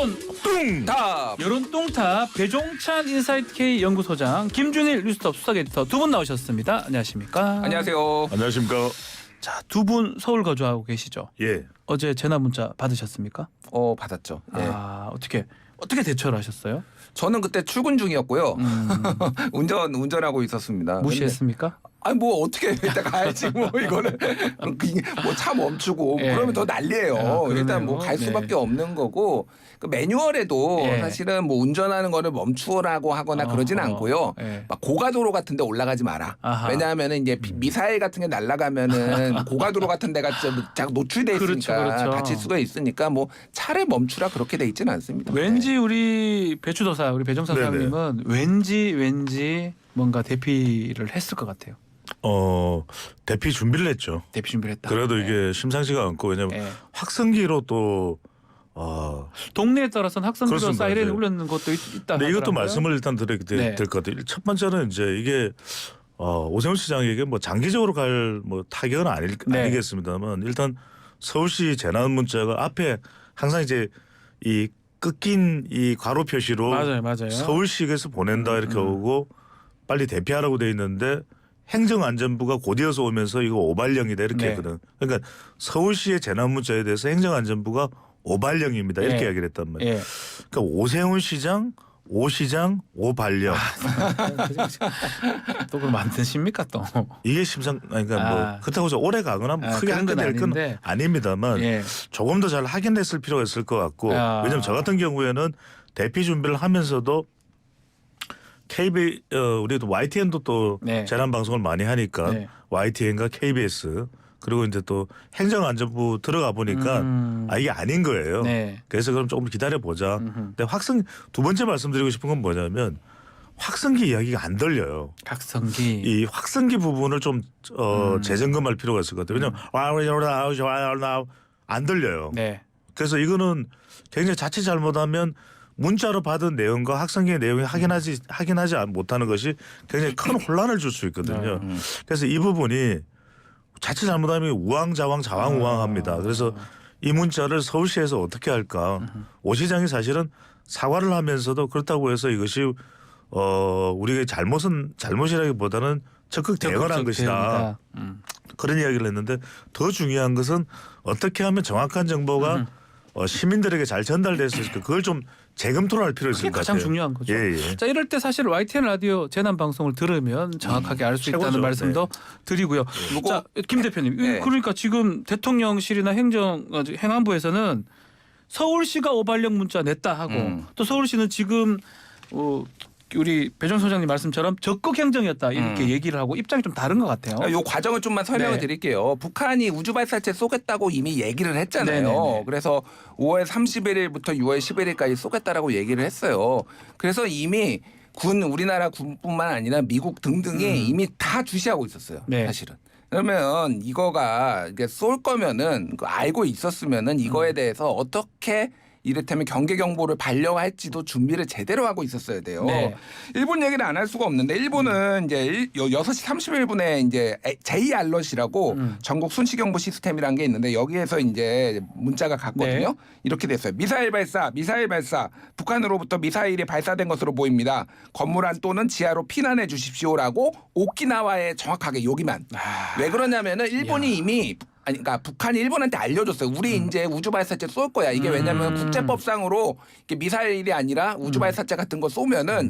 여론 뚱탑. 여론 똥탑 배종찬 인사이트 K 연구소장 김준일 뉴스톱 수석 에디터 두 분 나오셨습니다. 안녕하십니까? 안녕하세요. 안녕하십니까. 자, 두 분 서울 거주하고 계시죠? 예. 어제 전화 문자 받으셨습니까? 받았죠. 예. 아, 어떻게 대처를 하셨어요? 저는 그때 출근 중이었고요. 음, 운전하고 있었습니다. 무시했습니까? 아니 뭐 어떻게 일단 가야지 뭐 이거는 뭐 차 멈추고 예. 그러면 더 난리예요. 아, 일단 뭐 갈 네. 수밖에 없는 거고 그 매뉴얼에도 예. 사실은 뭐 운전하는 거를 멈추라고 하거나 그러진 어허. 않고요. 예. 막 고가도로 같은 데 올라가지 마라. 아하. 왜냐하면 이제 미사일 같은 게 날아가면은 고가도로 같은 데가 좀 노출돼 있으니까 그렇죠. 다칠 수가 있으니까 뭐 차를 멈추라 그렇게 돼 있지는 않습니다. 왠지 우리 배추도사 우리 배정찬 네네. 사장님은 왠지 뭔가 대피를 했을 것 같아요. 대피 준비를 했죠. 대피 준비를 했다. 그래도 네. 이게 심상치가 않고 왜냐면 예. 확성기로 또 동네에 따라서는 학생들도 그렇습니다. 사이렌 네. 울리는 것도 있다. 근데 이것도 하더라고요. 말씀을 일단 드려야 네. 될 것 같아요. 첫 번째는 이제 이게 오세훈 시장에게 뭐 장기적으로 갈 뭐 타격은 네. 아니겠습니다만 일단 서울시 재난 문자가 앞에 항상 이제 이 꺾인 이 괄호 표시로 맞아요. 서울시에서 보낸다 이렇게 오고 빨리 대피하라고 돼 있는데 행정안전부가 곧이어서 오면서 이거 오발령이다 이렇게 네. 했거든. 그러니까 서울시의 재난 문자에 대해서 행정안전부가 오발령입니다 이렇게 예. 이야기를 했단 말이에요. 예. 그러니까 오세훈 시장, 오 시장, 오발령 또 그걸 만드십니까 또? 이게 그러니까 뭐 그렇다고 해서 오래 가거나 뭐 크게 그런 건 하게 될 건 아닌데. 아닙니다만 예. 조금 더 잘 확인됐을 필요가 있을 것 같고 아. 왜냐하면 저 같은 경우에는 대피 준비를 하면서도 우리도 YTN도 또 네. 재난 방송을 많이 하니까 네. YTN과 KBS 그리고 이제 또 행정안전부 들어가 보니까 이게 아닌 거예요. 네. 그래서 그럼 조금 기다려 보자. 근데 두 번째 말씀드리고 싶은 건 뭐냐면 확성기 이야기가 안 들려요. 각성기. 이 확성기 부분을 좀 재점검할 필요가 있을 것 같아요. 왜냐면 안 들려요. 네. 그래서 이거는 굉장히 자칫 잘못하면 문자로 받은 내용과 확성기의 내용이 확인하지 못하는 것이 굉장히 큰 혼란을 줄 수 있거든요. 그래서 이 부분이 자칫 잘못하면 우왕좌왕 좌왕우왕합니다. 그래서 이 문자를 서울시에서 어떻게 할까? 오 시장이 사실은 사과를 하면서도 그렇다고 해서 이것이 우리가 잘못이라기보다는 적극 대응한 것이다. 그런 이야기를 했는데 더 중요한 것은 어떻게 하면 정확한 정보가 시민들에게 잘 전달될 수 있을까? 그걸 좀 재검토를 할 필요가 있을 그게 것 가장 같아요. 중요한 거죠. 예. 자, 이럴 때 사실 YTN 라디오 재난 방송을 들으면 정확하게 알 수 있다는 최고죠. 말씀도 드리고요. 자, 김 대표님, 네. 그러니까 지금 대통령실이나 행안부에서는 서울시가 오발령 문자 냈다 하고 또 서울시는 지금 우리 배정 소장님 말씀처럼 적극 행정이었다 이렇게 얘기를 하고 입장이 좀 다른 것 같아요. 요 과정을 좀만 설명을 네. 드릴게요. 북한이 우주발사체 쏘겠다고 이미 얘기를 했잖아요. 네네네. 그래서 5월 31일부터 6월 11일까지 쏘겠다라고 얘기를 했어요. 그래서 이미 우리나라 군뿐만 아니라 미국 등등이 이미 다 주시하고 있었어요. 네. 사실은. 그러면 이거가 이게 쏠 거면은 알고 있었으면은 이거에 대해서 어떻게 이를테면 경계 경보를 발령할지도 준비를 제대로 하고 있었어야 돼요. 네. 일본 얘기를 안 할 수가 없는데 일본은 이제 6시 31분에 이제 J 알럿이라고 전국 순시 경보 시스템이라는 게 있는데 여기에서 이제 문자가 갔거든요. 네. 이렇게 됐어요. 미사일 발사. 북한으로부터 미사일이 발사된 것으로 보입니다. 건물 안 또는 지하로 피난해 주십시오라고 오키나와에 정확하게 여기만. 왜 그러냐면은 일본이 이미 그러니까 북한이 일본한테 알려줬어요. 우리 이제 우주발사체 쏠 거야. 이게 왜냐하면 국제법상으로 이게 미사일이 아니라 우주발사체 같은 거 쏘면은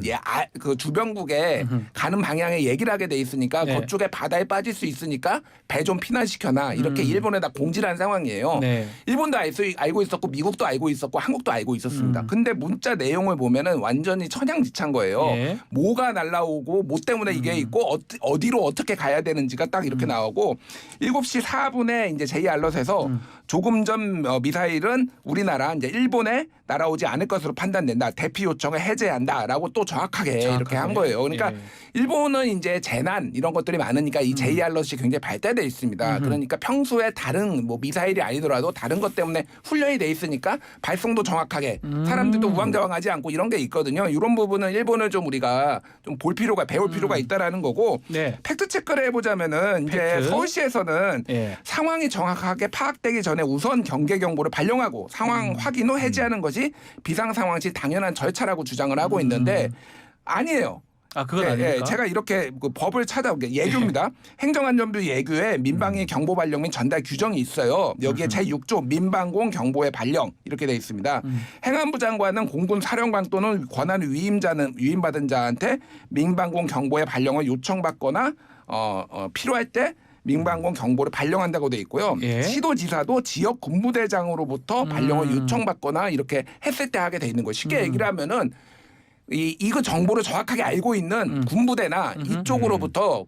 그 주변국에 가는 방향에 얘기를 하게 돼 있으니까 네. 그쪽에 바다에 빠질 수 있으니까 배 좀 피난시켜놔. 이렇게 일본에다 공지를 한 상황이에요. 네. 일본도 알고 있었고 미국도 알고 있었고 한국도 알고 있었습니다. 근데 문자 내용을 보면은 완전히 천양지찬 거예요. 예. 뭐가 날라오고 뭐 때문에 이게 있고 어디로 어떻게 가야 되는지가 딱 이렇게 나오고 7시 4분에 이제 제2 알럿에서 조금 전 미사일은 우리나라 이제 일본에 날아오지 않을 것으로 판단된다. 대피 요청을 해제한다라고 또 정확하게 이렇게 한 거예요. 그러니까 예. 일본은 이제 재난 이런 것들이 많으니까 이 제2 알럿이 굉장히 발달돼 있습니다. 그러니까 평소에 다른 뭐 미사일이 아니더라도 다른 것 때문에 훈련이 돼 있으니까 발성도 정확하게 사람들도 우왕좌왕하지 않고 이런 게 있거든요. 이런 부분은 일본을 좀 우리가 좀 배울 필요가 있다라는 거고 네. 팩트 체크를 해보자면은 이제 팩트. 서울시에서는 예. 상황이 정확하게 파악되기 전에 우선 경계 경보를 발령하고 상황 확인 후 해제하는 것이 것이 비상 상황 시 당연한 절차라고 주장을 하고 있는데 아니에요. 아 그건 아닙니까? 제가 이렇게 그 법을 찾아온 게 예규입니다. 행정안전부 예규에 민방위 경보 발령 및 전달 규정이 있어요. 여기에 제6조 민방공 경보의 발령 이렇게 돼 있습니다. 행안부 장관은 공군 사령관 또는 권한을 위임받은 자한테 민방공 경보의 발령을 요청받거나 필요할 때 민방공 경보를 발령한다고 돼 있고요. 예. 시도지사도 지역 군부대장으로부터 발령을 요청받거나 이렇게 했을 때 하게 돼 있는 거예요. 쉽게 얘기를 하면은 이거 정보를 정확하게 알고 있는 군부대나 이쪽으로부터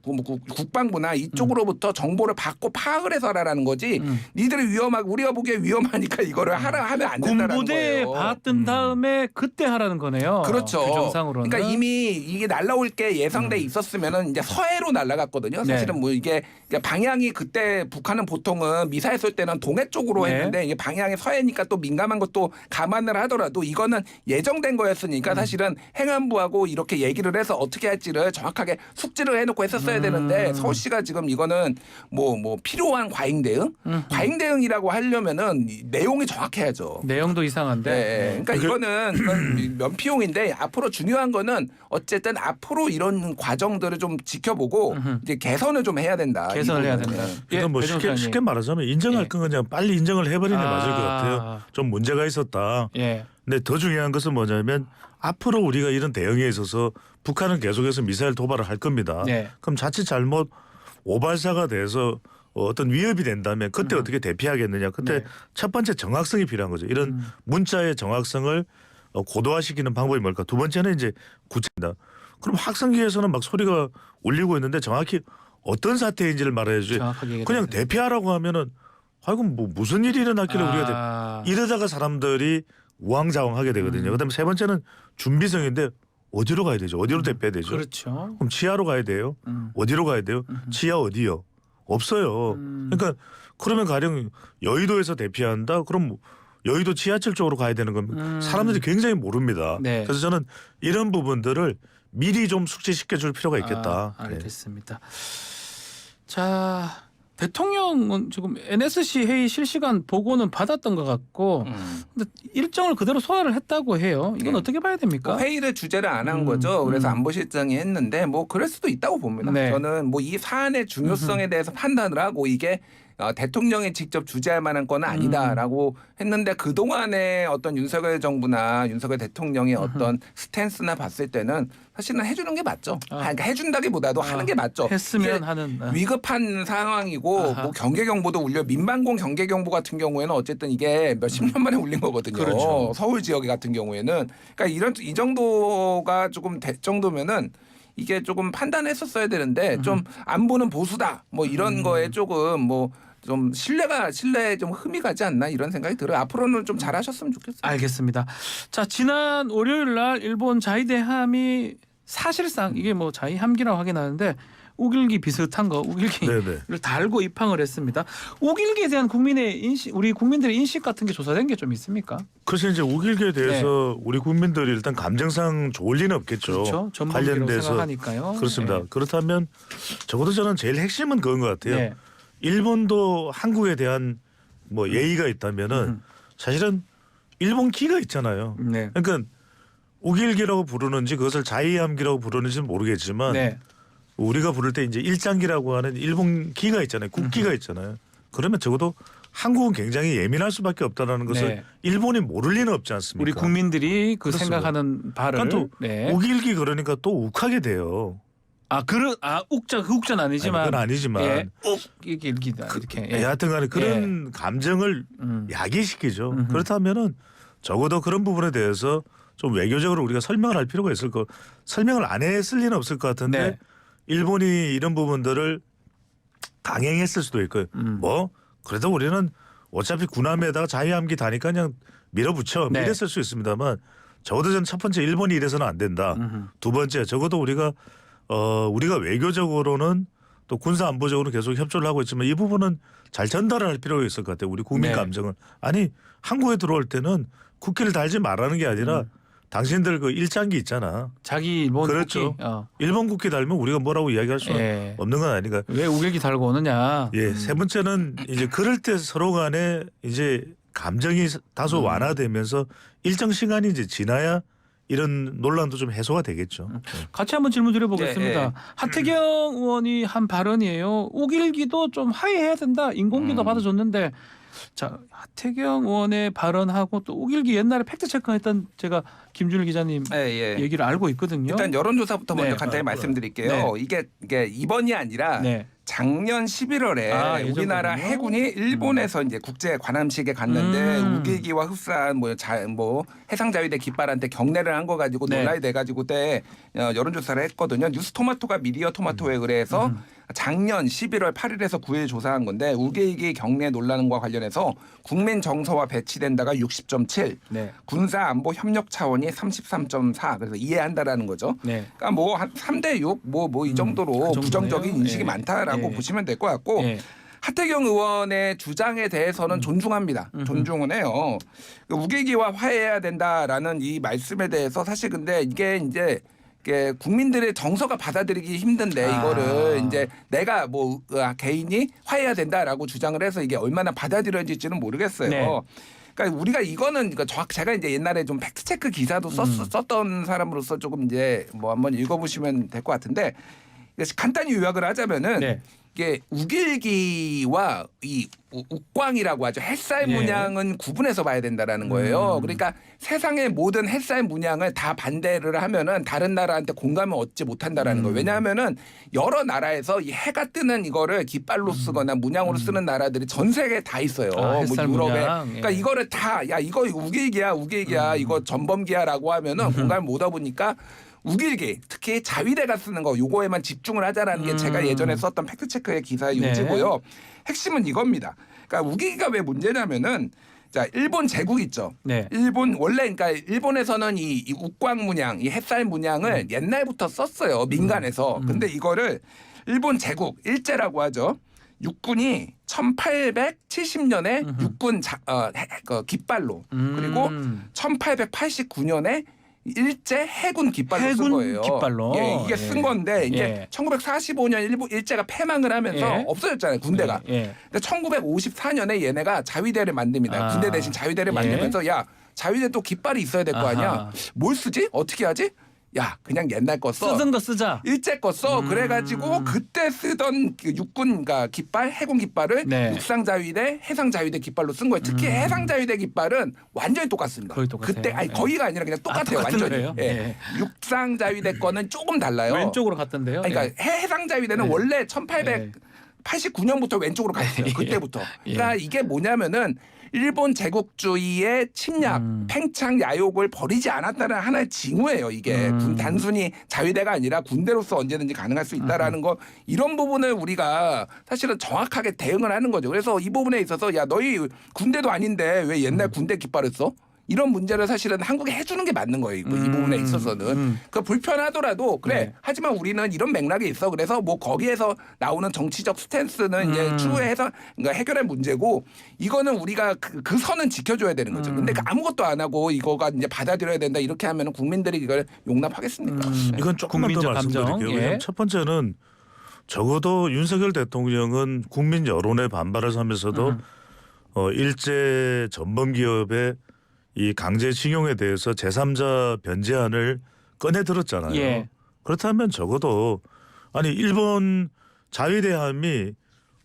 국방부나 이쪽으로부터 정보를 받고 파악을 해서 하라는 거지. 니들이 위험하고 우리가 보기에 위험하니까 이거를 하면 안 된다는 군부대에 거예요. 받은 다음에 그때 하라는 거네요. 그렇죠. 규정상으로는. 그러니까 이미 이게 날라올 게 예상돼 있었으면은 이제 서해로 날아갔거든요. 사실은 네. 뭐 이게 방향이 그때 북한은 보통은 미사일 쏠 때는 동해 쪽으로 네. 했는데 이게 방향이 서해니까 또 민감한 것도 감안을 하더라도 이거는 예정된 거였으니까 사실은 행안부하고 이렇게 얘기를 해서 어떻게 할지를 정확하게 숙지를 해놓고 했었어야 되는데 서울시가 지금 이거는 뭐 필요한 과잉 대응, 과잉 대응이라고 하려면은 내용이 정확해야죠. 내용도 이상한데. 네. 그러니까 이건 면피용인데 앞으로 중요한 거는 어쨌든 앞으로 이런 과정들을 좀 지켜보고 이제 개선을 좀 해야 된다. 개선을 해야 된다. 그러니까 뭐 쉽게 말하자면 인정할 예. 건 그냥 빨리 인정을 해버리는 게 맞을 것 같아요. 좀 문제가 있었다. 예. 근데 더 중요한 것은 뭐냐면 앞으로 우리가 이런 대응에 있어서 북한은 계속해서 미사일 도발을 할 겁니다. 네. 그럼 자칫 잘못 오발사가 돼서 어떤 위협이 된다면 그때 어떻게 대피하겠느냐. 그때 네. 첫 번째 정확성이 필요한 거죠. 이런 문자의 정확성을 고도화시키는 방법이 뭘까. 두 번째는 이제 구체입니다. 그럼 확성기에서는 막 소리가 울리고 있는데 정확히 어떤 사태인지를 말해야지. 정확하게 그냥 얘기해야 대피하라고 하면은 아이고 뭐 무슨 일이 일어났길래 우리가 이러다가 사람들이 우왕좌왕하게 되거든요. 그다음에 세 번째는 준비성인데 어디로 가야 되죠? 어디로 대피해야 되죠? 그렇죠. 그럼 지하로 가야 돼요? 어디로 가야 돼요? 지하 어디요? 없어요. 그러니까 그러면 가령 여의도에서 대피한다? 그럼 여의도 지하철 쪽으로 가야 되는 겁니다. 사람들이 굉장히 모릅니다. 네. 그래서 저는 이런 부분들을 미리 좀 숙지시켜 줄 필요가 있겠다. 네. 알겠습니다. 자, 대통령은 지금 NSC 회의 실시간 보고는 받았던 것 같고 근데 일정을 그대로 소화를 했다고 해요. 이건 네. 어떻게 봐야 됩니까? 회의를 주제를 안 한 거죠. 그래서 안보실장이 했는데 뭐 그럴 수도 있다고 봅니다. 네. 저는 뭐 이 사안의 중요성에 대해서 판단을 하고 이게 대통령이 직접 주재할 만한 건 아니다라고 했는데 그동안의 어떤 윤석열 정부나 윤석열 대통령의 어떤 스탠스나 봤을 때는 사실은 해주는 게 맞죠. 그러니까 해준다기보다도 하는 게 맞죠. 했으면 이게 하는. 위급한 상황이고 아하. 뭐 경계경보도 울려 민방공 경계경보 같은 경우에는 어쨌든 이게 몇십 년 만에 울린 거거든요. 그렇죠. 서울 지역 같은 경우에는 그러니까 이 정도가 조금 될 정도면은 이게 조금 판단했었어야 되는데 좀 안보는 보수다 뭐 이런 거에 조금 뭐 좀 신뢰에 좀 흠이 가지 않나 이런 생각이 들어요. 앞으로는 좀 잘하셨으면 좋겠어요. 알겠습니다. 자, 지난 월요일 날 일본 자위대함이 사실상 이게 뭐 자위함기라고 하긴 하는데 우길기 비슷한 거 우길기를 네네. 달고 입항을 했습니다. 우길기에 대한 국민의 인식, 우리 국민들의 인식 같은 게 조사된 게 좀 있습니까? 그래서 이제 우길기에 대해서 우리 국민들이 일단 감정상 좋을 리는 없겠죠. 그렇죠. 전범기라고 관련돼서 생각하니까요. 그렇습니다. 네. 그렇다면 적어도 저는 제일 핵심은 그건 것 같아요. 네. 일본도 한국에 대한 뭐 예의가 있다면은 사실은 일본 기가 있잖아요. 네. 그러니까 우길기라고 부르는지 그것을 자위함기라고 부르는지는 모르겠지만 네. 우리가 부를 때 이제 일장기라고 하는 일본 기가 있잖아요. 국기가 있잖아요. 그러면 적어도 한국은 굉장히 예민할 수밖에 없다라는 것을 네. 일본이 모를 리는 없지 않습니까? 우리 국민들이 그 그렇습니다. 생각하는 바를 그러니까 또 네. 우길기 그러니까 또 욱하게 돼요. 욱자 그 욱자는 아니지만 그건 아니지만 예. 이길기다 이렇게. 예. 여하튼간에 그런 감정을 야기시키죠. 그렇다면은 적어도 그런 부분에 대해서 좀 외교적으로 우리가 설명을 할 필요가 있을 거. 설명을 안 했을 리는 없을 것 같은데 네. 일본이 이런 부분들을 강행했을 수도 있고 뭐 그래도 우리는 어차피 군함에다가 자위함기 다니까 그냥 밀어붙여 네. 이랬을 수 있습니다만 적어도 전 첫 번째 일본이 이래서는 안 된다. 두 번째 적어도 우리가 외교적으로는 또 군사 안보적으로 계속 협조를 하고 있지만 이 부분은 잘 전달을 할 필요가 있을 것 같아요. 우리 국민 네. 감정을. 아니 한국에 들어올 때는 국기를 달지 말라는 게 아니라 당신들 그 일장기 있잖아. 자기 일본 그렇죠. 국기. 일본 국기 달면 우리가 뭐라고 이야기할 수 예. 없는 건 아닌가. 왜 우길기 달고 오느냐. 예, 세 번째는 이제 그럴 때 서로 간에 이제 감정이 다소 완화되면서 일정 시간이 이제 지나야 이런 논란도 좀 해소가 되겠죠. 같이 한번 질문 드려보겠습니다. 예, 예. 하태경 의원이 한 발언이에요. 우길기도 좀 하회해야 된다. 인공기도 받아줬는데 자 하태경 의원의 발언하고 또 우길기 옛날에 팩트 체크했던 제가 김준일 기자님 얘기를 알고 있거든요. 일단 여론조사부터 먼저 네. 간단히 말씀드릴게요. 이게 이번이 아니라 네. 작년 11월에 예전거든요. 우리나라 해군이 일본에서 이제 국제 관함식에 갔는데 우길기와 흡사한 뭐 해상자위대 깃발한테 경례를 한 거 가지고 네. 논란이 돼가지고 그때 여론조사를 했거든요. 뉴스토마토가 미디어 토마토에 의뢰해서 작년 11월 8일에서 9일 조사한 건데 우길기 경례 논란과 관련해서 국민 정서와 배치된다가 60.7, 네. 군사 안보 협력 차원이 33.4 그래서 이해한다라는 거죠. 네. 그러니까 뭐 한 3대 6 뭐 이 정도로 그 정도네요. 부정적인 인식이 예. 많다라고 예. 보시면 될 것 같고 예. 하태경 의원의 주장에 대해서는 존중합니다. 존중은 해요. 우길기와 화해해야 된다라는 이 말씀에 대해서 사실 근데 이게 이제 국민들의 정서가 받아들이기 힘든데 이거를 이제 내가 뭐 개인이 화해해야 된다라고 주장을 해서 이게 얼마나 받아들여질지는 모르겠어요. 네. 그러니까 우리가 이거는 제가 이제 옛날에 좀 팩트 체크 기사도 썼던 사람으로서 조금 이제 뭐 한번 읽어보시면 될 것 같은데 간단히 요약을 하자면은 네. 이게 우길기와 이 욱광이라고 하죠. 햇살 예. 문양은 구분해서 봐야 된다라는 거예요. 그러니까 세상의 모든 햇살 문양을 다 반대를 하면은 다른 나라한테 공감을 얻지 못한다라는 거예요. 왜냐하면은 여러 나라에서 이 해가 뜨는 이거를 깃발로 쓰거나 문양으로 쓰는 나라들이 전 세계에 다 있어요. 아, 햇살 뭐 유럽에. 문양. 그러니까 예. 이거를 다 야 이거 우길기야 이거 전범기야라고 하면은 공감을 못 얻으니까 우길기 특히 자위대가 쓰는 거 요거에만 집중을 하자라는 게 제가 예전에 썼던 팩트체크의 기사의 네. 요지고요. 핵심은 이겁니다. 그러니까 우길기가 왜 문제냐면은 자 일본 제국 있죠. 네. 일본 원래 그러니까 일본에서는 이 욱광 문양, 이 햇살 문양을 옛날부터 썼어요. 민간에서. 근데 이거를 일본 제국 일제라고 하죠. 육군이 1870년에 육군 깃발로 그리고 1889년에 일제 해군 깃발로 쓴 해군 거예요. 깃발로? 예, 이게 예. 쓴 건데 이제 예. 1945년 일제가 패망을 하면서 예. 없어졌잖아요. 군대가. 예. 근데 1954년에 얘네가 자위대를 만듭니다. 아. 군대 대신 자위대를 예. 만들면서 야 자위대 또 깃발이 있어야 될 거 아니야. 아하. 뭘 쓰지? 어떻게 하지? 야 그냥 옛날 거 써. 쓰던 거 쓰자. 일제 거 써. 그래가지고 그때 쓰던 그 육군 깃발, 해군 깃발을 네. 육상자위대, 해상자위대 깃발로 쓴 거예요. 특히 해상자위대 깃발은 완전히 똑같습니다. 거의 똑같아요. 그때 아니 예. 거의가 아니라 그냥 똑같아요. 똑같은 완전히. 거예요? 예. 예. 육상자위대 거는 조금 달라요. 왼쪽으로 갔던데요. 아니, 그러니까 해상자위대는 예. 원래 예. 1889년부터 왼쪽으로 갔어요. 예. 그때부터. 예. 그러니까 이게 뭐냐면은 일본 제국주의의 침략, 팽창, 야욕을 버리지 않았다는 하나의 징후예요. 이게 단순히 자위대가 아니라 군대로서 언제든지 가능할 수 있다라는 거 이런 부분을 우리가 사실은 정확하게 대응을 하는 거죠. 그래서 이 부분에 있어서 야 너희 군대도 아닌데 왜 옛날 군대 깃발을 써? 이런 문제를 사실은 한국에 해주는 게 맞는 거예요. 이 부분에 있어서는. 그 불편하더라도 그래. 네. 하지만 우리는 이런 맥락이 있어. 그래서 뭐 거기에서 나오는 정치적 스탠스는 이제 추후에서 그러니까 해결할 문제고 이거는 우리가 그 선은 지켜줘야 되는 거죠. 근데 아무것도 안 하고 이거가 이제 받아들여야 된다 이렇게 하면 국민들이 이걸 용납하겠습니까? 이건 조금만 더 국민적 감정. 말씀드릴게요. 예. 왜냐하면 첫 번째는 적어도 윤석열 대통령은 국민 여론의 반발을 하면서도 일제 전범 기업의 이 강제징용에 대해서 제3자 변제안을 꺼내 들었잖아요. 예. 그렇다면 적어도 아니 일본 자위대함이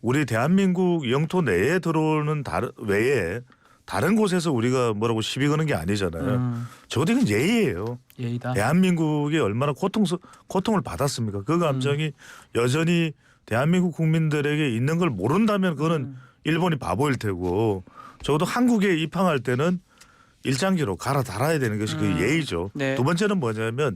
우리 대한민국 영토 내에 들어오는 외에 다른 곳에서 우리가 뭐라고 시비 거는 게 아니잖아요. 적어도 이건 예의예요. 예의다. 대한민국이 얼마나 고통을 받았습니까? 그 감정이 여전히 대한민국 국민들에게 있는 걸 모른다면 그거는 일본이 바보일 테고 적어도 한국에 입항할 때는 일장기로 갈아 달아야 되는 것이 그 예의죠. 네. 두 번째는 뭐냐면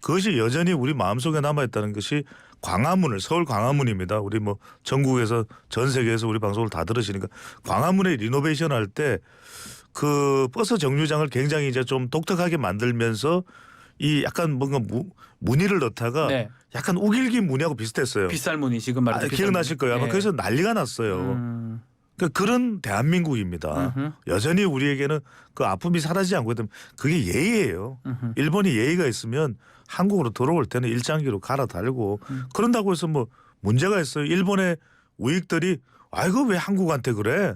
그것이 여전히 우리 마음속에 남아있다는 것이 광화문을 서울 광화문입니다. 우리 뭐 전국에서 전 세계에서 우리 방송을 다 들으시니까 광화문에 리노베이션 할 때 그 버스 정류장을 굉장히 이제 좀 독특하게 만들면서 이 약간 뭔가 무늬를 넣다가 네. 약간 우길기 무늬하고 비슷했어요. 빗살무늬 지금 말했던 기억나실 거예요. 아마 예. 그래서 난리가 났어요. 그런 대한민국입니다. 여전히 우리에게는 그 아픔이 사라지지 않고 있다면 그게 예의예요. 일본이 예의가 있으면 한국으로 들어올 때는 일장기로 갈아 달고 그런다고 해서 뭐 문제가 있어요. 일본의 우익들이 아이고 왜 한국한테 그래?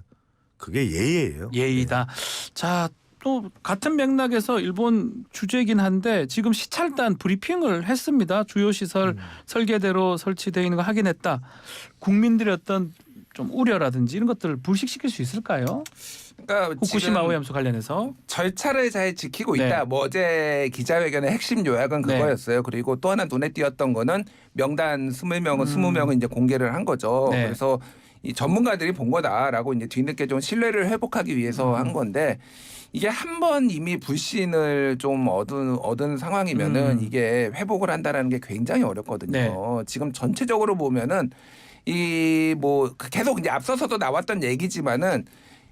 그게 예의예요. 예의다. 자, 또 같은 맥락에서 일본 주제이긴 한데 지금 시찰단 브리핑을 했습니다. 주요 시설 설계대로 설치되어 있는 거 확인했다. 국민들의 어떤 좀 우려라든지 이런 것들을 불식시킬 수 있을까요? 그러니까 후쿠시마 지금 오염수 관련해서. 절차를 잘 지키고 네. 있다. 뭐 어제 기자회견의 핵심 요약은 네. 그거였어요. 그리고 또 하나 눈에 띄었던 거는 명단 20명은 이제 공개를 한 거죠. 네. 그래서 이 전문가들이 본 거다라고 이제 뒤늦게 좀 신뢰를 회복하기 위해서 한 건데 이게 한 번 이미 불신을 좀 얻은 상황이면은 이게 회복을 한다라는 게 굉장히 어렵거든요. 네. 지금 전체적으로 보면은 이 뭐 계속 이제 앞서서도 나왔던 얘기지만은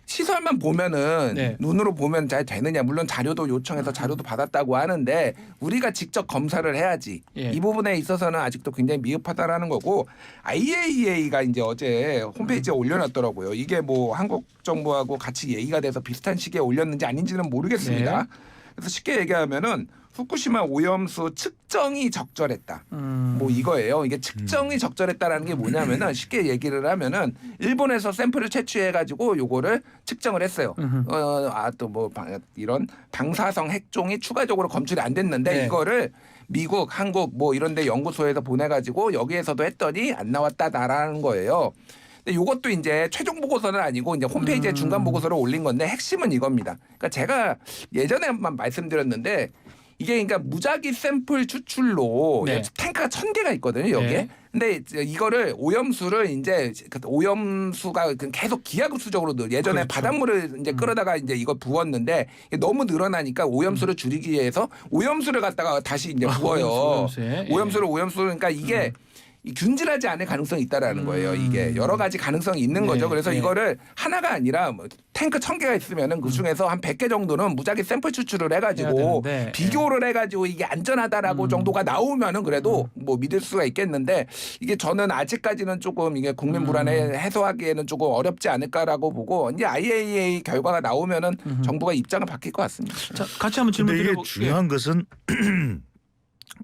시설만 보면은 네. 눈으로 보면 잘 되느냐. 물론 자료도 요청해서 자료도 받았다고 하는데 우리가 직접 검사를 해야지. 예. 이 부분에 있어서는 아직도 굉장히 미흡하다라는 거고 IAEA가 이제 어제 홈페이지에 올려놨더라고요. 이게 뭐 한국 정부하고 같이 얘기가 돼서 비슷한 시기에 올렸는지 아닌지는 모르겠습니다. 네. 그래서 쉽게 얘기하면은 후쿠시마 오염수 측정이 적절했다. 뭐 이거예요. 이게 측정이 적절했다라는 게 뭐냐면은 쉽게 얘기를 하면은 일본에서 샘플을 채취해 가지고 요거를 측정을 했어요. 또 뭐 이런 방사성 핵종이 추가적으로 검출이 안 됐는데 네. 이거를 미국, 한국 뭐 이런 데 연구소에서 보내 가지고 여기에서도 했더니 안 나왔다라는 거예요. 근데 이것도 이제 최종 보고서는 아니고 이제 홈페이지에 중간 보고서를 올린 건데 핵심은 이겁니다. 그러니까 제가 예전에만 말씀드렸는데 이게 그러니까 무작위 샘플 추출로 네. 탱크가 1000개가 있거든요, 여기에. 네. 근데 이거를 오염수를 이제 오염수가 계속 기하급수적으로 예전에 그렇죠. 바닷물을 이제 끌어다가 이제 이걸 부었는데 이게 너무 늘어나니까 오염수를 줄이기 위해서 오염수를 갖다가 다시 이제 부어요. 오염수에. 예. 오염수를 그러니까 이게 이 균질하지 않을 가능성이 있다라는 거예요. 이게 여러 가지 가능성이 있는 거죠. 그래서 네. 이거를 하나가 아니라 뭐 탱크 1000개가 있으면은 그 중에서 한 100개 정도는 무작위 샘플 추출을 해가지고 해야 되는데, 비교를 해가지고 이게 안전하다라고 정도가 나오면은 그래도 뭐 믿을 수가 있겠는데 이게 저는 아직까지는 조금 이게 국민 불안에 해소하기에는 조금 어렵지 않을까라고 보고 이제 IAEA 결과가 나오면은 정부가 입장을 바뀔 것 같습니다. 자, 같이 한번 질문 근데 이게 드려볼게요. 중요한 것은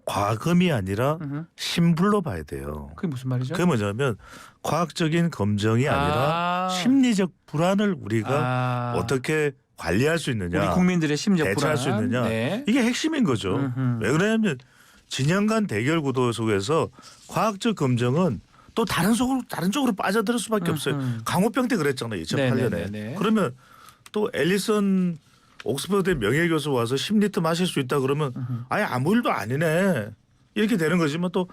과금이 아니라 심불로 봐야 돼요. 그게 무슨 말이죠? 그게 뭐냐면 과학적인 검증이 아니라 심리적 불안을 우리가 어떻게 관리할 수 있느냐, 우리 국민들의 심리적 대처할 불안. 수 있느냐, 네. 이게 핵심인 거죠. 왜 그러냐면 진영간 대결 구도 속에서 과학적 검증은 또 다른 쪽으로 빠져들 수밖에 없어요. 강호병 때 그랬잖아요, 2008년에. 네네네네. 그러면 또 앨리슨 옥스퍼드 명예교수 와서 10리터 마실 수 있다 그러면 아예 아무 일도 아니네 이렇게 되는 거지만 또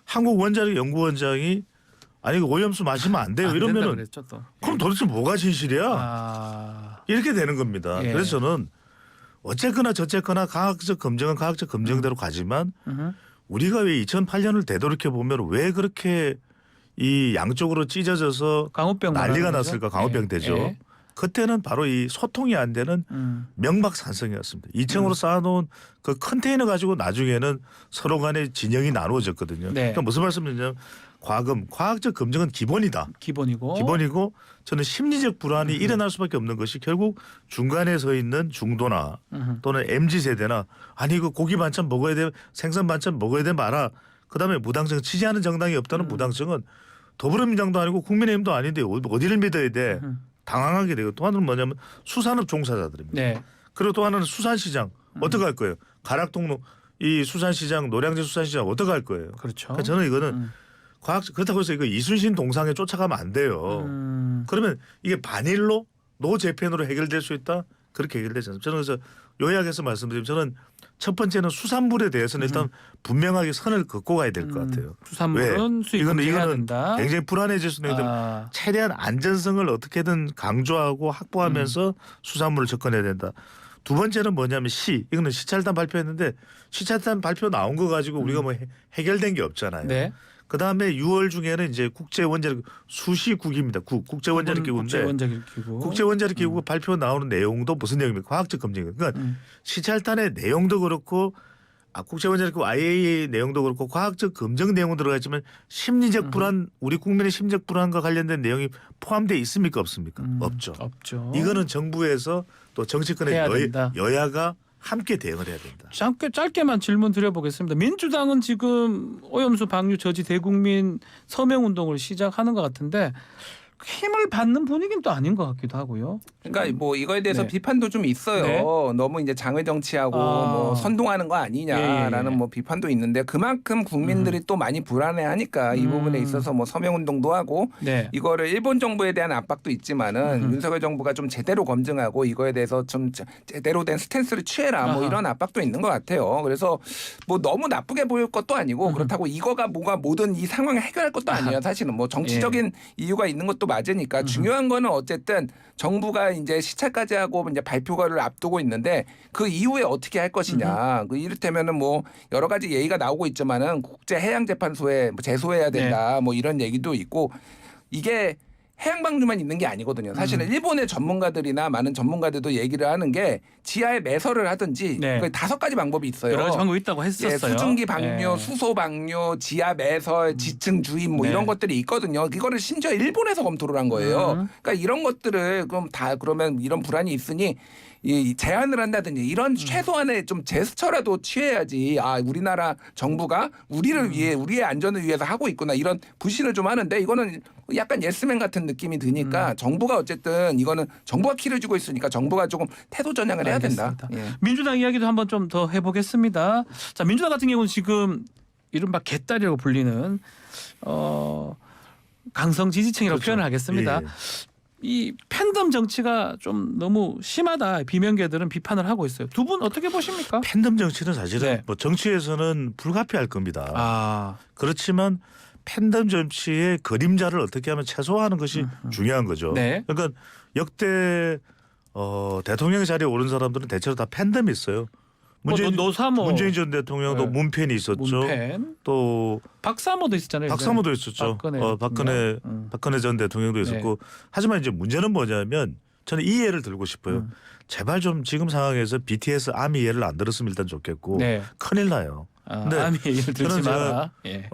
한국 원자력 연구원장이 아니 오염수 마시면 안 돼요 안 된다 이러면은 그랬죠, 또. 그럼 도대체 뭐가 진실이야 아. 이렇게 되는 겁니다. 예. 그래서 저는 어쨌거나 저쨌거나 과학적 검증은 과학적 검증대로 가지만 우리가 왜 2008년을 되돌이켜 보면 왜 그렇게 이 양쪽으로 찢어져서 강호병 난리가 말하는 거죠? 났을까 강호병 예. 되죠. 예. 그때는 바로 이 소통이 안 되는 명박산성이었습니다. 2층으로 쌓아놓은 그 컨테이너 가지고 나중에는 서로 간에 진영이 나누어졌거든요. 네. 그러니까 무슨 말씀이냐면 과학적 검증은 기본이다. 기본이고. 기본이고 저는 심리적 불안이 일어날 수밖에 없는 것이 결국 중간에 서 있는 중도나 또는 MZ 세대나 아니 이거 고기 반찬 먹어야 돼 생선 반찬 먹어야 돼 마라. 그다음에 무당증 지지하는 정당이 없다는 무당증은 더불어민주당도 아니고 국민의힘도 아닌데 어디를 믿어야 돼. 당황하게 되고 또 하나는 뭐냐면 수산업 종사자들입니다. 네. 그리고 또 하나는 수산시장 어떻게 할 거예요? 가락통로 이 수산시장 노량진 수산시장 어떻게 할 거예요? 그렇죠. 그러니까 저는 이거는 그렇다고 해서 이거 이순신 동상에 쫓아가면 안 돼요. 그러면 이게 반일로 노재팬으로 해결될 수 있다? 그렇게 해결되지 않습니다. 저는 그래서 요약해서 말씀드리면 저는 첫 번째는 수산물에 대해서는 일단 분명하게 선을 긋고 가야 될 것 같아요. 수산물은 수입 금지해야 된다. 굉장히 불안해질 수 있는데 최대한 안전성을 어떻게든 강조하고 확보하면서 수산물을 접근해야 된다. 두 번째는 뭐냐면 이거는 시찰단 발표했는데 시찰단 발표 나온 거 가지고 우리가 뭐 해결된 게 없잖아요. 네. 그다음에 6월 중에는 이제 국제원자력 수시국입니다. 국제원자력기구인데 국제원자력기구 발표 나오는 내용도 무슨 내용입니까? 과학적 검증이에요. 그러니까 시찰단의 내용도 그렇고 국제원자력기구 IAEA 내용도 그렇고 과학적 검증 내용은 들어가 있지만 심리적 불안 우리 국민의 심리적 불안과 관련된 내용이 포함되어 있습니까? 없습니까? 없죠. 이거는 정부에서 또 정치권의 여야가 함께 대응을 해야 된다. 짧게만 질문 드려보겠습니다. 민주당은 지금 오염수 방류 저지 대국민 서명 운동을 시작하는 것 같은데 힘을 받는 분위기는 또 아닌 것 같기도 하고요. 그러니까 뭐 이거에 대해서 네. 비판도 좀 있어요. 네. 너무 이제 장외 정치하고 아. 뭐 선동하는 거 아니냐라는 예. 뭐 비판도 있는데 그만큼 국민들이 또 많이 불안해하니까 이 부분에 있어서 뭐 서명 운동도 하고 네. 이거를 일본 정부에 대한 압박도 있지만은 윤석열 정부가 좀 제대로 검증하고 이거에 대해서 좀 제대로 된 스탠스를 취해라 뭐 아하. 이런 압박도 있는 것 같아요. 그래서 뭐 너무 나쁘게 보일 것도 아니고 그렇다고 이거가 뭐가 모든 이 상황을 해결할 것도 아니에요. 사실은 뭐 정치적인 이유가 있는 것도 맞으니까 중요한 거는 어쨌든 정부가 이제 시차까지 하고 이제 발표를 앞두고 있는데 그 이후에 어떻게 할 것이냐. 그 이를테면은 뭐 여러 가지 얘기가 나오고 있지만은 국제해양재판소에 뭐 제소해야 된다. 뭐 이런 얘기도 있고 이게 해양방류만 있는 게 아니거든요. 사실은 일본의 전문가들이나 많은 전문가들도 얘기를 하는 게 지하에 매설을 하든지 네. 그 5가지 방법이 있어요. 여러 가지 방법이 있다고 예, 했었어요. 수증기 방류, 예. 수소 방류, 지하 매설, 지층 주입 뭐 네. 이런 것들이 있거든요. 이거를 심지어 일본에서 검토를 한 거예요. 그러니까 이런 것들을 그럼 다 그러면 이런 불안이 있으니 이 제한을 한다든지 이런 최소한의 좀 제스처라도 취해야지. 아 우리나라 정부가 우리를 위해 우리의 안전을 위해서 하고 있구나 이런 부신을 좀 하는데 이거는 약간 예스맨 같은 느낌이 드니까 정부가 어쨌든 이거는 정부가 키를 주고 있으니까 정부가 조금 태도 전향을 해야 된다. 알겠습니다. 예. 민주당 이야기도 한번 좀 더 해보겠습니다. 자, 민주당 같은 경우는 지금 이른바 개딸이라고 불리는 강성 지지층이라고 그렇죠. 표현을 하겠습니다. 예. 이 팬덤 정치가 좀 너무 심하다. 비명계들은 비판을 하고 있어요. 두 분 어떻게 보십니까? 팬덤 정치는 사실은 네. 뭐 정치에서는 불가피할 겁니다. 아, 그렇지만 팬덤 정치의 그림자를 어떻게 하면 최소화하는 것이 중요한 거죠. 네. 그러니까 역대 대통령 자리에 오른 사람들은 대체로 다 팬덤이 있어요. 노사모, 문재인 전 대통령도 네. 문팬이 있었죠. 문팬, 또 박사모도 있었잖아요. 박사모도 있었죠. 박근혜 전 대통령도 있었고. 하지만 이제 문제는 뭐냐면 저는 이 예를 들고 싶어요. 제발 좀 지금 상황에서 BTS 아미 예를 안 들었으면 일단 좋겠고 네. 큰일 나요. 근데 아미 얘기를 들지 저는 제가 마라. 예.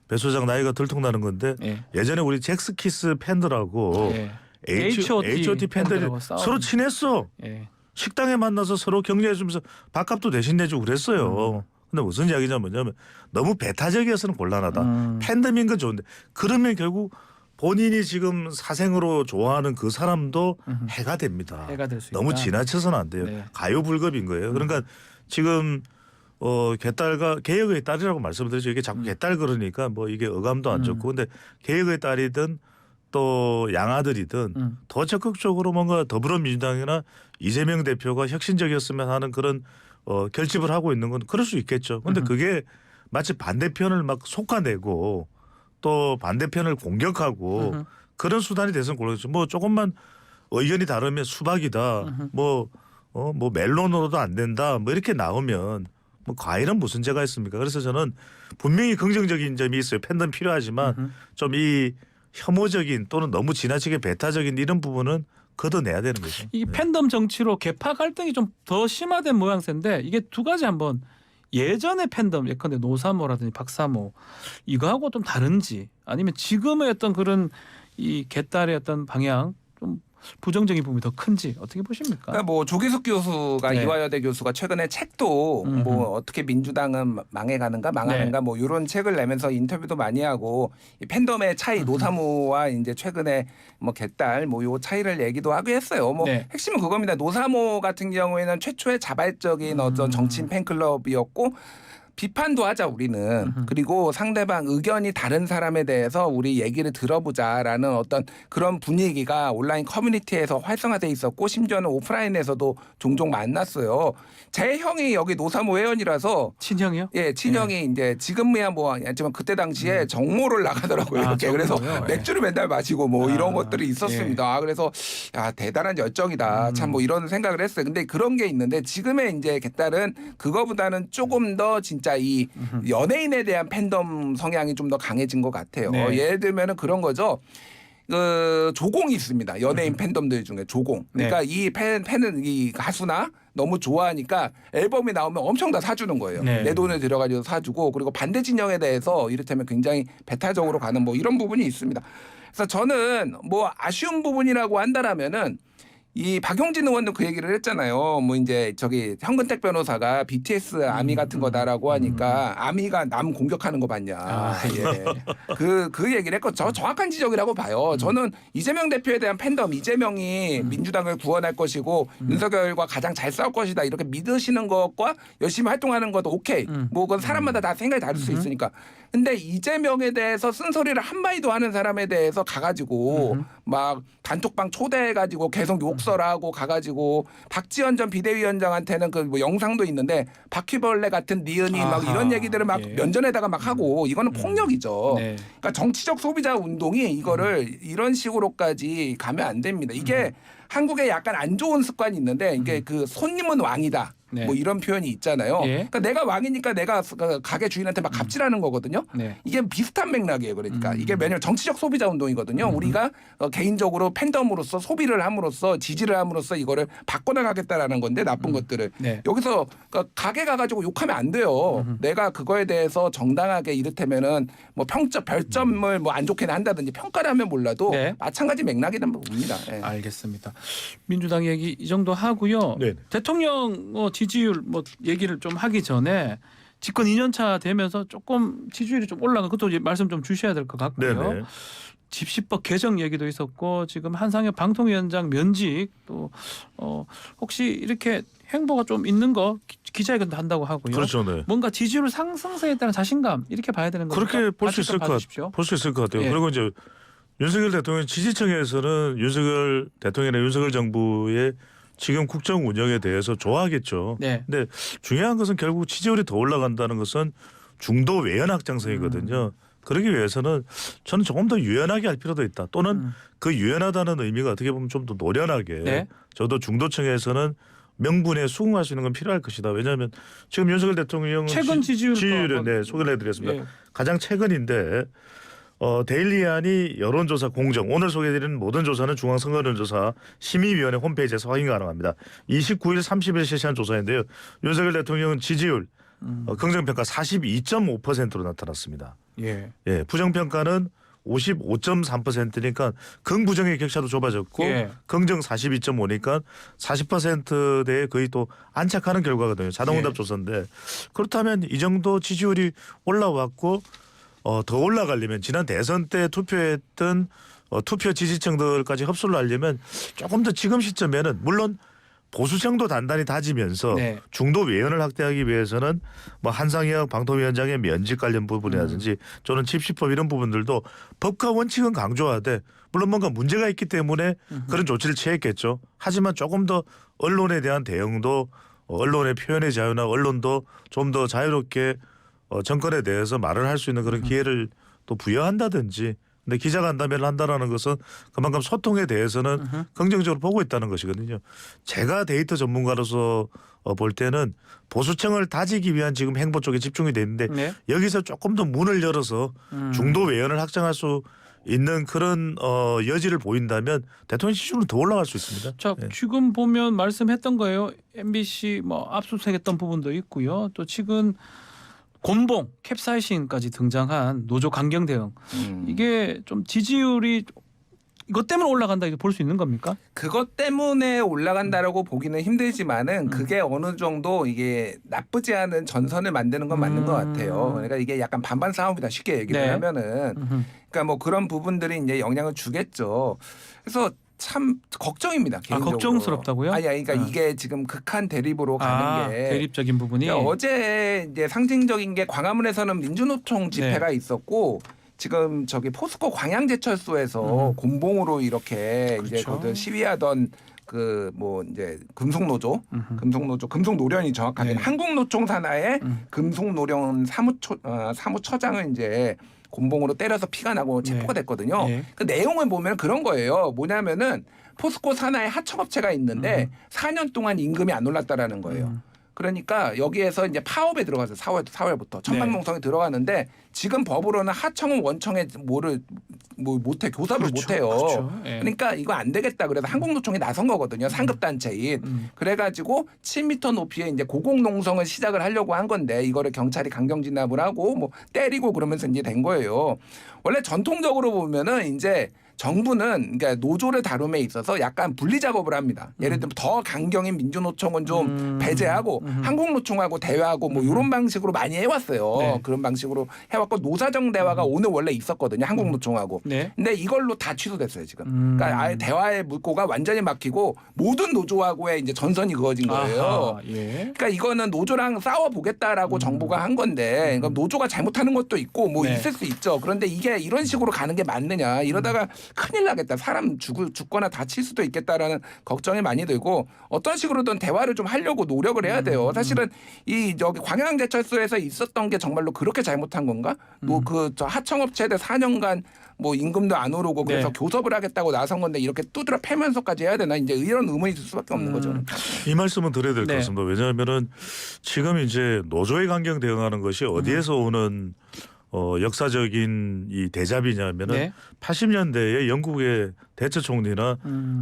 배 소장 나이가 들통나는 건데 예. 예전에 우리 잭스키스 팬들하고 예. H.O.T 팬들이 팬들하고 싸우는. 서로 친했어. 예. 식당에 만나서 서로 격려해주면서 밥값도 대신 내주고 그랬어요. 근데 무슨 이야기냐 뭐냐면 너무 배타적이어서는 곤란하다. 팬덤인 건 좋은데 그러면 결국 본인이 지금 사생으로 좋아하는 그 사람도 해가 됩니다. 해가 될 수 너무 있다. 지나쳐서는 안 돼요. 네. 가요불급인 거예요. 그러니까 지금 개딸과 개혁의 딸이라고 말씀드리죠. 이게 자꾸 개딸 그러니까 뭐 이게 어감도 안 좋고 근데 개혁의 딸이든 또 양아들이든 더 적극적으로 뭔가 더불어민주당이나 이재명 대표가 혁신적이었으면 하는 그런 결집을 하고 있는 건 그럴 수 있겠죠. 근데 그게 마치 반대편을 막 솎아내고 또 반대편을 공격하고 그런 수단이 돼서는 곤란하죠. 뭐 조금만 의견이 다르면 수박이다. 뭐 멜론으로도 안 된다. 뭐 이렇게 나오면 뭐 과일은 무슨 죄가 있습니까? 그래서 저는 분명히 긍정적인 점이 있어요. 팬덤 필요하지만 좀 이 혐오적인 또는 너무 지나치게 배타적인 이런 부분은 걷어내야 되는 거죠. 이 팬덤 정치로 계파 갈등이 좀 더 심화된 모양새인데 이게 두 가지 한번 예전의 팬덤 예컨대 노사모라든지 박사모 이거하고 좀 다른지 아니면 지금의 어떤 그런 이 개딸의 어떤 방향 좀 부정적인 부분이 더 큰지 어떻게 보십니까? 그러니까 뭐 조기숙 교수가 네. 이화여대 교수가 최근에 책도 뭐 어떻게 민주당은 망해가는가 망하는가 네. 뭐 이런 책을 내면서 인터뷰도 많이 하고 이 팬덤의 차이 노사모와 이제 최근에 뭐 개딸 뭐 요 차이를 얘기도 하고 했어요. 뭐 네. 핵심은 그겁니다. 노사모 같은 경우에는 최초의 자발적인 어떤 정치인 팬클럽이었고 비판도 하자 우리는. 그리고 상대방 의견이 다른 사람에 대해서 우리 얘기를 들어보자라는 어떤 그런 분위기가 온라인 커뮤니티에서 활성화돼 있었고 심지어는 오프라인에서도 종종 만났어요. 제 형이 여기 노사모 회원이라서 친형이요? 예, 친형이 이제 지금이야 뭐 아니지만 그때 당시에 정모를 나가더라고요. 이렇게. 그래서 정모요? 맥주를 맨날 마시고 뭐 이런 것들이 있었습니다. 아, 그래서 야, 대단한 열정이다. 참 뭐 이런 생각을 했어요. 근데 그런 게 있는데 지금의 이제 개딸은 그거보다는 조금 더 진짜 이 연예인에 대한 팬덤 성향이 좀 더 강해진 것 같아요. 네. 예를 들면은 그런 거죠. 조공이 있습니다. 연예인 팬덤들 중에 조공. 그러니까 네. 이 팬은 이 가수나 너무 좋아하니까 앨범이 나오면 엄청 다 사주는 거예요. 네. 내 돈을 들여가지고 사주고 그리고 반대 진영에 대해서 이를테면 굉장히 배타적으로 가는 뭐 이런 부분이 있습니다. 그래서 저는 뭐 아쉬운 부분이라고 한다라면은 이 박용진 의원도 그 얘기를 했잖아요. 뭐 이제 저기 현근택 변호사가 BTS 아미 같은 거다라고 하니까 아미가 남 공격하는 거 봤냐. 예. 그 얘기를 했고 저 정확한 지적이라고 봐요. 저는 이재명 대표에 대한 팬덤, 이재명이 민주당을 구원할 것이고 윤석열과 가장 잘 싸울 것이다 이렇게 믿으시는 것과 열심히 활동하는 것도 오케이. 뭐 그건 사람마다 다 생각이 다를 수 있으니까. 근데 이재명에 대해서 쓴소리를 한마디도 하는 사람에 대해서 가가지고 막 단톡방 초대해가지고 계속 욕설하고 가가지고 박지원 전 비대위원장한테는 그 뭐 영상도 있는데 바퀴벌레 같은 니은이 막 이런 얘기들을 막 예. 면전에다가 막 하고 이거는 폭력이죠. 네. 그러니까 정치적 소비자 운동이 이거를 이런 식으로까지 가면 안 됩니다. 이게 한국에 약간 안 좋은 습관이 있는데 이게 그 손님은 왕이다. 네. 뭐 이런 표현이 있잖아요. 예. 그러니까 내가 왕이니까 내가 그 가게 주인한테 막 갑질하는 거거든요. 네. 이게 비슷한 맥락이에요. 그러니까 이게 왜냐하면 정치적 소비자 운동이거든요. 우리가 개인적으로 팬덤으로서 소비를 함으로써 지지를 함으로써 이거를 바꿔나가겠다라는 건데 나쁜 것들을 네. 여기서 그러니까 가게 가가지고 욕하면 안 돼요. 내가 그거에 대해서 정당하게 이를테면은 뭐 별점을 뭐 안 좋게 한다든지 평가를 하면 몰라도 네. 마찬가지 맥락이란 봅니다. 예. 알겠습니다. 민주당 얘기 이 정도 하고요. 네. 대통령 지지율 뭐 얘기를 좀 하기 전에 집권 2년차 되면서 조금 지지율이 좀 올라가 그것도 이제 말씀 좀 주셔야 될 것 같고요. 네네. 집시법 개정 얘기도 있었고 지금 한상혁 방통위원장 면직 또 혹시 이렇게 행보가 좀 있는 거 기자회견도 한다고 하고요. 그렇죠. 네. 뭔가 지지율 상승세에 따른 자신감 이렇게 봐야 되는 겁니까? 그렇게 볼 수 있을 것 같아요. 예. 그리고 이제 윤석열 대통령 지지층에서는 윤석열 대통령이나 윤석열 정부의 지금 국정 운영에 대해서 좋아하겠죠. 네. 근데 중요한 것은 결국 지지율이 더 올라간다는 것은 중도 외연 확장성이거든요. 그러기 위해서는 저는 조금 더 유연하게 할 필요도 있다. 또는 그 유연하다는 의미가 어떻게 보면 좀 더 노련하게 네. 저도 중도층에서는 명분에 수긍할 수 있는 건 필요할 것이다. 왜냐하면 지금 윤석열 대통령은 최근 지지율을 네, 소개를 해드렸습니다. 예. 가장 최근인데 데일리안이 여론조사 공정 오늘 소개해드리는 모든 조사는 중앙선거여론조사 심의위원회 홈페이지에서 확인 가능합니다. 29일 30일 실시한 조사인데요. 윤석열 대통령은 지지율 긍정평가 42.5%로 나타났습니다. 예. 예, 부정평가는 55.3%니까 긍부정의 격차도 좁아졌고 예. 긍정 42.5니까 40%대에 거의 또 안착하는 결과거든요. 자동응답 예. 조사인데 그렇다면 이 정도 지지율이 올라왔고 더 올라가려면 지난 대선 때 투표했던 투표 지지층들까지 흡수를 하려면 조금 더 지금 시점에는 물론 보수층도 단단히 다지면서 네. 중도 외연을 확대하기 위해서는 뭐 한상혁 방통위원장의 면직 관련 부분이라든지 저는 집시법 이런 부분들도 법과 원칙은 강조하되 물론 뭔가 문제가 있기 때문에 그런 조치를 취했겠죠. 하지만 조금 더 언론에 대한 대응도 언론의 표현의 자유나 언론도 좀 더 자유롭게 정권에 대해서 말을 할 수 있는 그런 기회를 또 부여한다든지 근데 기자간담회를 한다라는 것은 그만큼 소통에 대해서는 긍정적으로 보고 있다는 것이거든요. 제가 데이터 전문가로서 볼 때는 보수층을 다지기 위한 지금 행보 쪽에 집중이 돼 있는데 네. 여기서 조금 더 문을 열어서 중도 외연을 확장할 수 있는 그런 여지를 보인다면 대통령 지지율은 더 올라갈 수 있습니다. 자, 예. 지금 보면 말씀했던 거예요. MBC 뭐 압수수색했던 부분도 있고요. 또 지금 곤봉, 캡사이신까지 등장한 노조 강경 대응. 이게 좀 지지율이 이것 때문에 올라간다 이렇게 볼 수 있는 겁니까? 그것 때문에 올라간다라고 보기는 힘들지만은 그게 어느 정도 이게 나쁘지 않은 전선을 만드는 건 맞는 것 같아요. 그러니까 이게 약간 반반 싸움이다 쉽게 얘기를 네. 하면은 그러니까 뭐 그런 부분들이 이제 영향을 주겠죠. 그래서 참 걱정입니다. 개인적으로. 걱정스럽다고요? 아니, 그러니까 이게 지금 극한 대립으로 가는 게 대립적인 부분이 그러니까 어제 이제 상징적인 게 광화문에서는 민주노총 집회가 있었고 지금 저기 포스코 광양제철소에서 곤봉으로 이렇게 이제 그렇죠. 거기서 시위하던 그 뭐 이제 금속노조, 금속노련이 정확하게 네. 한국노총 산하의 금속노련 사무처장을 이제 곤봉으로 때려서 피가 나고 체포가 됐거든요. 네. 그 내용을 보면 그런 거예요. 뭐냐면은 포스코 산하에 하청업체가 있는데 4년 동안 임금이 안 올랐다라는 거예요. 그러니까 여기에서 이제 파업에 들어가서 4월부터 천막농성에 들어가는데 지금 법으로는 하청은 원청에 뭐를 뭐 못해 교섭을 그렇죠. 못해요. 그렇죠. 예. 그러니까 이거 안 되겠다. 그래서 한국노총이 나선 거거든요. 상급 단체인. 그래가지고 7m 높이의 이제 고공농성을 시작을 하려고 한 건데 이거를 경찰이 강경 진압을 하고 뭐 때리고 그러면서 이제 된 거예요. 원래 전통적으로 보면은 이제 정부는 그러니까 노조를 다룸에 있어서 약간 분리 작업을 합니다. 예를 들면 더 강경인 민주노총은 좀 배제하고 한국노총하고 대화하고 뭐 이런 방식으로 많이 해왔어요. 네. 그런 방식으로 해왔고 노사정 대화가 오늘 원래 있었거든요. 한국노총하고. 네. 근데 이걸로 다 취소됐어요 지금. 그러니까 아예 대화의 물꼬가 완전히 막히고 모든 노조하고의 이제 전선이 그어진 거예요. 아하, 예. 그러니까 이거는 노조랑 싸워 보겠다라고 정부가 한 건데, 그러니까 노조가 잘못하는 것도 있고 뭐 네. 있을 수 있죠. 그런데 이게 이런 식으로 가는 게 맞느냐? 이러다가 큰일 나겠다. 사람 죽거나 다칠 수도 있겠다라는 걱정이 많이 들고 어떤 식으로든 대화를 좀 하려고 노력을 해야 돼요. 사실은 이 저기 광양제철소에서 있었던 게 정말로 그렇게 잘못한 건가? 뭐 그 저 하청업체들 4년간 뭐 임금도 안 오르고 그래서 네. 교섭을 하겠다고 나선 건데 이렇게 두드려 패면서까지 해야 되나? 이제 이런 의문이 들 수밖에 없는 거죠. 이 말씀은 드려야 될 것 네. 같습니다. 왜냐하면은 지금 이제 노조의 강경 대응하는 것이 어디에서 오는 역사적인 이 대잡이냐면은 네. 80년대에 영국의 대처 총리나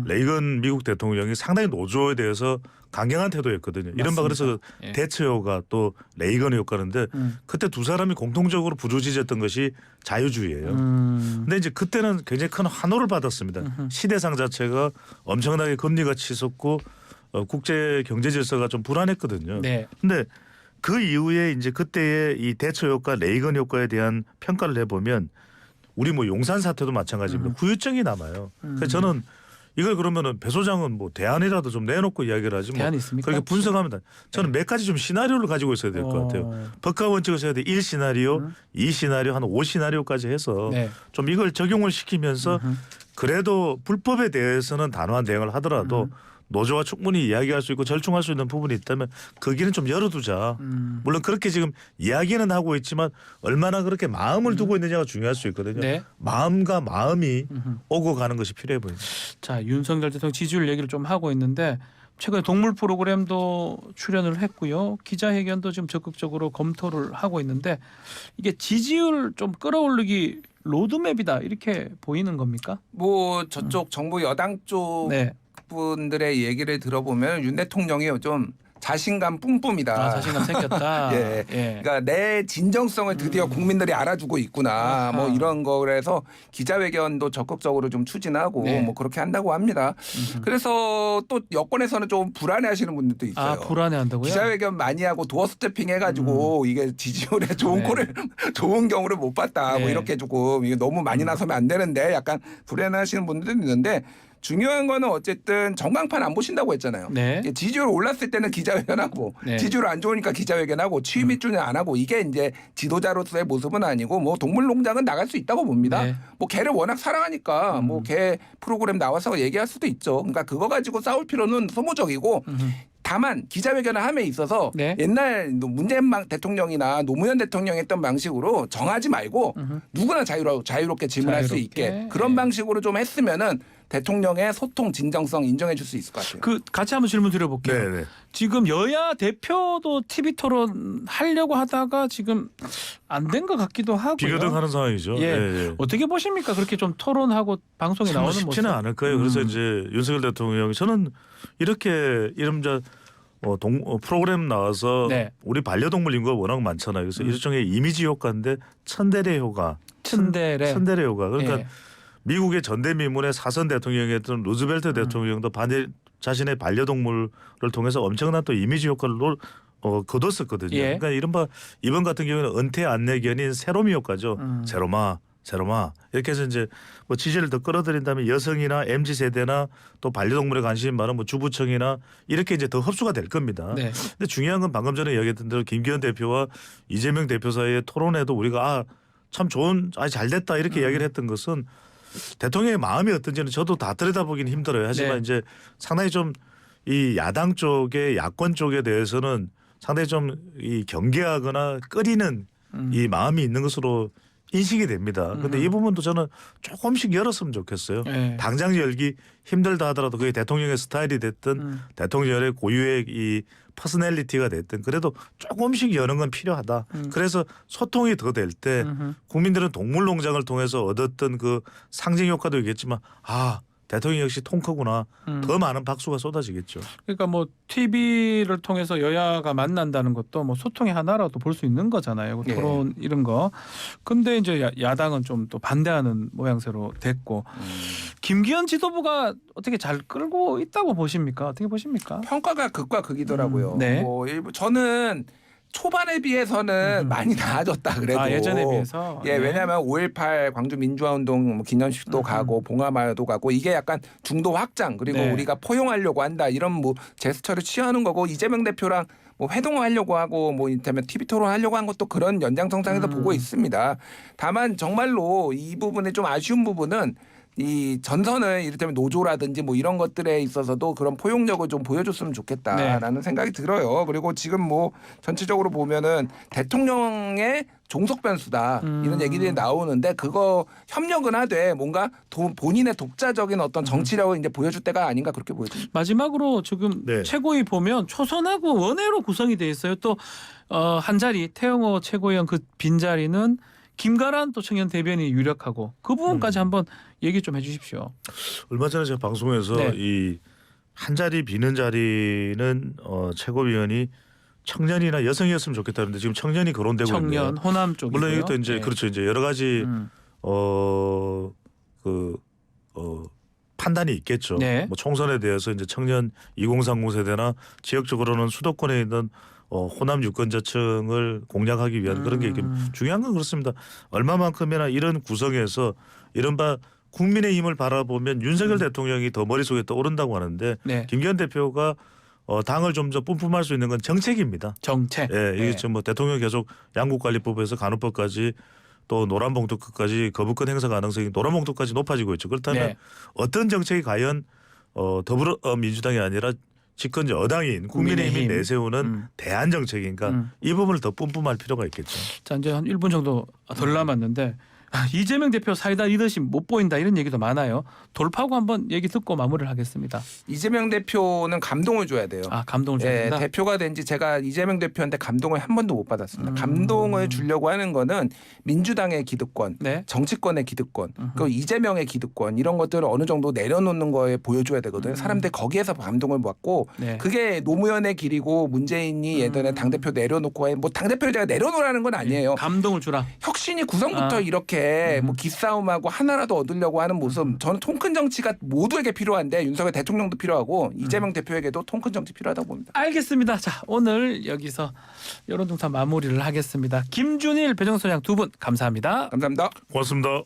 레이건 미국 대통령이 상당히 노조에 대해서 강경한 태도였거든요. 이른바 그래서 예. 대처 효과 또 레이건의 효과인데 그때 두 사람이 공통적으로 부르짖었던 것이 자유주의예요. 근데 이제 그때는 굉장히 큰 환호를 받았습니다. 시대상 자체가 엄청나게 금리가 치솟고 국제 경제 질서가 좀 불안했거든요. 네. 근데 그 이후에 이제 그때의 이 대처 효과, 레이건 효과에 대한 평가를 해보면 우리 뭐 용산 사태도 마찬가지입니다. 후유증이 남아요. 그래서 저는 이걸 그러면은 배 소장은 뭐 대안이라도 좀 내놓고 이야기를 하지 뭐 대안이 있습니까? 그렇게 분석합니다. 저는 몇 가지 좀 시나리오를 가지고 있어야 될 것 같아요. 법과 원칙을 써야 돼. 1시나리오, 2시나리오, 한 5시나리오까지 해서 네. 좀 이걸 적용을 시키면서 그래도 불법에 대해서는 단호한 대응을 하더라도 노조와 충분히 이야기할 수 있고 절충할 수 있는 부분이 있다면 그 길은 좀 열어두자. 물론 그렇게 지금 이야기는 하고 있지만 얼마나 그렇게 마음을 두고 있느냐가 중요할 수 있거든요. 네. 마음과 마음이 오고 가는 것이 필요해 보입니다. 자, 윤석열 대통령 지지율 얘기를 좀 하고 있는데 최근에 동물 프로그램도 출연을 했고요. 기자회견도 지금 적극적으로 검토를 하고 있는데 이게 지지율 좀 끌어올리기 로드맵이다 이렇게 보이는 겁니까? 뭐 저쪽 정부 여당 쪽 네. 분들의 얘기를 들어보면 윤 대통령이 좀 자신감 뿜뿜이다. 아, 자신감 생겼다. 예. 예. 그러니까 내 진정성을 드디어 국민들이 알아주고 있구나. 아하. 뭐 이런 거라서 기자회견도 적극적으로 좀 추진하고 네. 뭐 그렇게 한다고 합니다. 그래서 또 여권에서는 좀 불안해하시는 분들도 있어요. 아, 불안해한다고요? 기자회견 많이 하고 도어 스태핑 해가지고 이게 지지율에 좋은 네. 꼴을 좋은 경우를 못 봤다. 뭐 네. 이렇게 조금 이게 너무 많이 나서면 안 되는데 약간 불안해하시는 분들도 있는데. 중요한 거는 어쨌든 전광판 안 보신다고 했잖아요. 네. 지지율 올랐을 때는 기자회견하고 네. 지지율 안 좋으니까 기자회견하고 취임 일주는 안 하고 이게 이제 지도자로서의 모습은 아니고 뭐 동물농장은 나갈 수 있다고 봅니다. 네. 뭐 개를 워낙 사랑하니까 뭐 개 프로그램 나와서 얘기할 수도 있죠. 그러니까 그거 가지고 싸울 필요는 소모적이고 다만 기자회견을 함에 있어서 네. 옛날 문재인 대통령이나 노무현 대통령이 했던 방식으로 정하지 말고 누구나 자유롭게 질문할 수 자유롭게. 있게 그런 네. 방식으로 좀 했으면은 대통령의 소통 진정성 인정해 줄 수 있을 것 같아요. 그 같이 한번 질문 드려볼게요. 네네. 지금 여야 대표도 TV 토론 하려고 하다가 지금 안 된 것 같기도 하고요. 비교등하는 상황이죠. 예. 예. 어떻게 보십니까? 그렇게 좀 토론하고 방송에 참 나오는 쉽지는 모습. 않을 거예요. 그래서 이제 윤석열 대통령이 저는 이렇게 이름자 프로그램 나와서 네. 우리 반려동물 인구가 워낙 많잖아요. 그래서 일종의 이미지 효과인데 천대래 효과, 천대래. 천대래 효과. 그러니까 예. 미국의 전대미문의 사선 대통령이었던 루즈벨트 대통령도 자신의 반려동물을 통해서 엄청난 또 이미지 효과를 거뒀었거든요. 예. 그러니까 이른바 이번 같은 경우에는 은퇴 안내견인 세로미 효과죠. 세로마 이렇게 해서 이제 뭐 지지를 더 끌어들인 다음에 여성이나 MZ 세대나 또 반려동물에 관심이 많은 뭐 주부청이나 이렇게 이제 더 흡수가 될 겁니다. 네. 근데 중요한 건 방금 전에 이야기했던 대로 김기현 대표와 이재명 대표 사이의 토론에도 우리가 참 좋은 잘 됐다 이렇게 이야기를 했던 것은 대통령의 마음이 어떤지는 저도 다 들여다보긴 힘들어요. 하지만 네. 이제 상당히 좀 이 야당 쪽에 야권 쪽에 대해서는 상당히 좀 이 경계하거나 꺼리는 이 마음이 있는 것으로 인식이 됩니다. 그런데 이 부분도 저는 조금씩 열었으면 좋겠어요. 네. 당장 열기 힘들다 하더라도 그게 대통령의 스타일이 됐든 대통령의 고유의 이 퍼스널리티가 됐든 그래도 조금씩 여는 건 필요하다. 그래서 소통이 더 될 때 국민들은 동물농장을 통해서 얻었던 그 상징 효과도 있겠지만 대통령 역시 통 크구나. 더 많은 박수가 쏟아지겠죠. 그러니까 뭐 TV를 통해서 여야가 만난다는 것도 뭐 소통의 하나라도 볼 수 있는 거잖아요. 그 예. 토론 이런 거. 근데 이제 야당은 좀 또 반대하는 모양새로 됐고 김기현 지도부가 어떻게 잘 끌고 있다고 보십니까? 어떻게 보십니까? 평가가 극과 극이더라고요. 네. 뭐 저는 초반에 비해서는 많이 나아졌다 그래도. 아, 예전에 비해서. 예, 네. 왜냐하면 5.18 광주 민주화운동 뭐 기념식도 가고 봉화마을도 가고 이게 약간 중도 확장 그리고 네. 우리가 포용하려고 한다 이런 뭐 제스처를 취하는 거고 이재명 대표랑 뭐 회동하려고 하고 뭐 이를테면 TV 토론하려고 한 것도 그런 연장선상에서 보고 있습니다. 다만 정말로 이 부분에 좀 아쉬운 부분은 이 전선을 이를테면 노조라든지 뭐 이런 것들에 있어서도 그런 포용력을 좀 보여줬으면 좋겠다라는 생각이 들어요. 그리고 지금 뭐 전체적으로 보면은 대통령의 종속 변수다 이런 얘기들이 나오는데 그거 협력은 하되 뭔가 본인의 독자적인 어떤 정치력을 이제 보여줄 때가 아닌가 그렇게 보여집니다. 마지막으로 지금 네. 최고위 보면 초선하고 원외로 구성이 돼 있어요. 또 한 자리 태영호 최고위원 그 빈자리는 김가란 또 청년 대변인이 유력하고 그 부분까지 한번 얘기 좀 해주십시오. 얼마 전에 제가 방송에서 네. 이 한 자리 비는 자리는 최고위원이 청년이나 여성이었으면 좋겠다는데 지금 청년이 거론되고 청년 있네요. 호남 쪽이고요. 물론 이것도 이제 네. 그렇죠. 이제 여러 가지 판단이 있겠죠. 네. 뭐 총선에 대해서 이제 청년 2030 세대나 지역적으로는 수도권에 있는 호남 유권자층을 공략하기 위한 그런 게 있기 중요한 건 그렇습니다. 얼마만큼이나 이런 구성에서 이른바 국민의힘을 바라보면 윤석열 대통령이 더 머릿속에 떠오른다고 하는데 네. 김기현 대표가 당을 좀 더 뿜뿜할 수 있는 건 정책입니다. 정책. 예, 이게 네. 지금 뭐 대통령 계속 양국관리법에서 간호법까지 또 노란봉투까지 거부권 행사 가능성이 노란봉투까지 높아지고 있죠. 그렇다면 네. 어떤 정책이 과연 더불어민주당이 아니라 집권 여당인 국민의힘이 국민의힘. 내세우는 대안 정책인가 이 부분을 더 뿜뿜할 필요가 있겠죠. 자 이제 한 1분 정도 덜 남았는데 이재명 대표 사이다 리더십 못 보인다 이런 얘기도 많아요. 돌파구 한번 얘기 듣고 마무리를 하겠습니다. 이재명 대표는 감동을 줘야 돼요. 아 감동을 줘야 예, 된다. 대표가 된 지 제가 이재명 대표한테 감동을 한 번도 못 받았습니다. 감동을 주려고 하는 거는 민주당의 기득권, 네. 정치권의 기득권, 그 이재명의 기득권 이런 것들을 어느 정도 내려놓는 거에 보여줘야 되거든요. 사람들이 거기에서 감동을 받고 네. 그게 노무현의 길이고 문재인이 예전에 당대표 내려놓고 뭐 당대표를 제가 내려놓으라는 건 아니에요. 감동을 주라. 혁신이 구성부터 이렇게 뭐 기싸움하고 하나라도 얻으려고 하는 모습 저는 통큰 정치가 모두에게 필요한데 윤석열 대통령도 필요하고 이재명 대표에게도 통큰 정치 필요하다고 봅니다. 알겠습니다. 자 오늘 여기서 여론조사 마무리를 하겠습니다. 김준일 배정소장 두 분 감사합니다. 감사합니다. 고맙습니다.